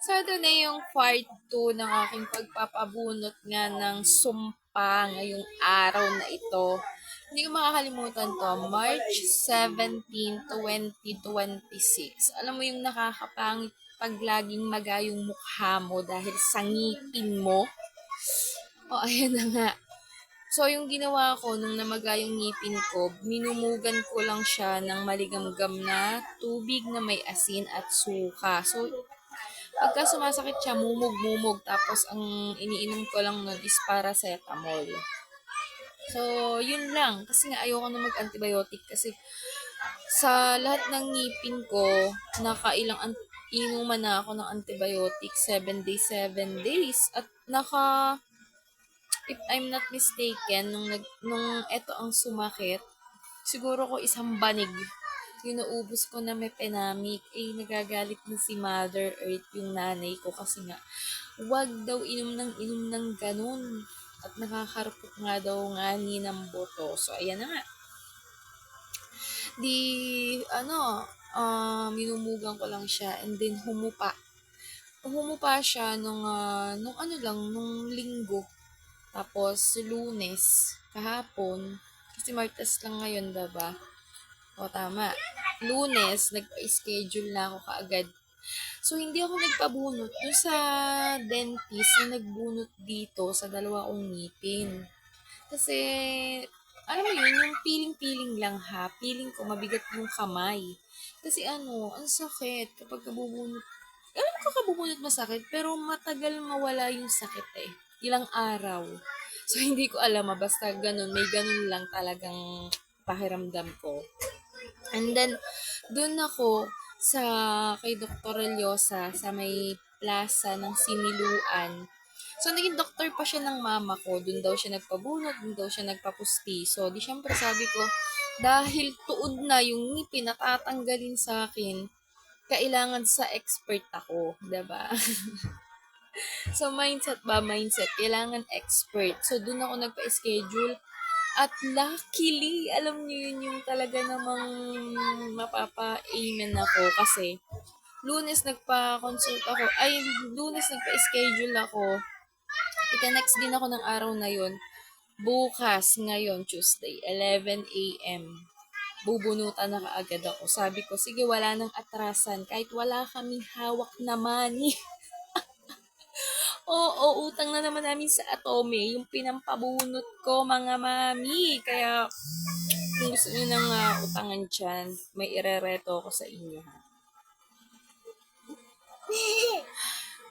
So, ito na yung part 2 ng aking pagpapabunot nga ng sumpa ngayong araw na ito. Hindi ko makakalimutan to, March 17, 2026. Alam mo yung nakakapangit pag laging maga yung mukha mo dahil sa ngipin mo? O, ayan na nga. So, yung ginawa ko nung namaga yung ngipin ko, minumugan ko lang siya ng maligamgam na tubig na may asin at suka. So, pagka sumasakit siya, mumog-mumog. Tapos, ang iniinom ko lang nun is paracetamol. So, yun lang. Kasi nga, ayoko na mag-antibiotic. Kasi, sa lahat ng ngipin ko, inuman na ako ng antibiotic 7 days, 7 days. At if I'm not mistaken, nung eto ang sumakit, siguro ko isang banig yung naubos ko na Mepenamic, nagagalit na si Mother Earth yung nanay ko kasi nga, wag daw inom ng ganun. At nakakarupok nga daw nga ni ng boto. So, ayan na nga. Di, minumugan ko lang siya and then humupa. Humupa siya nung linggo. Tapos, Lunes, kahapon, kasi Martes lang ngayon, diba? O, tama. Lunes, nagpa-schedule na ako kaagad. So, hindi ako nagpabunot. Yung sa dentist na nagbunot dito sa dalawa kong ngipin. Kasi, alam mo yun, yung piling-piling lang ha. Piling ko, mabigat yung kamay. Kasi ang sakit kapag kabubunot. Alam ko kabubunot masakit, pero matagal mawala yung sakit eh. Ilang araw. So, hindi ko alam basta ganun. May ganun lang talagang pakiramdam ko. And then, dun ako sa kay Dr. Relyosa sa may plaza ng Siniluan. So, naging doktor pa siya ng mama ko. Dun daw siya nagpabunot, dun daw siya nagpapusti. So, di syempre sabi ko, dahil tuod na yung ngipin na tatanggalin sa akin, kailangan sa expert ako, 'di ba? So, mindset ba? Mindset. Kailangan expert. So, dun ako nagpa-schedule. At luckily, alam niyo yun yung talaga namang mapapa-amen ako kasi Lunes nagpa-consult ako. Lunes nagpa-schedule ako. Ika-next din ako ng araw na yun. Bukas, ngayon, Tuesday, 11 a.m. Bubunutan na kaagad ako. Sabi ko, sige, wala nang atrasan. Kahit wala kaming hawak na money. Oo, utang na naman namin sa Atome. Yung pinampabunot ko, mga mami. Kaya, kung gusto nyo ng utangan dyan, may irereto ko sa inyo, ha.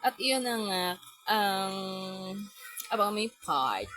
At iyon na nga, ang abang may part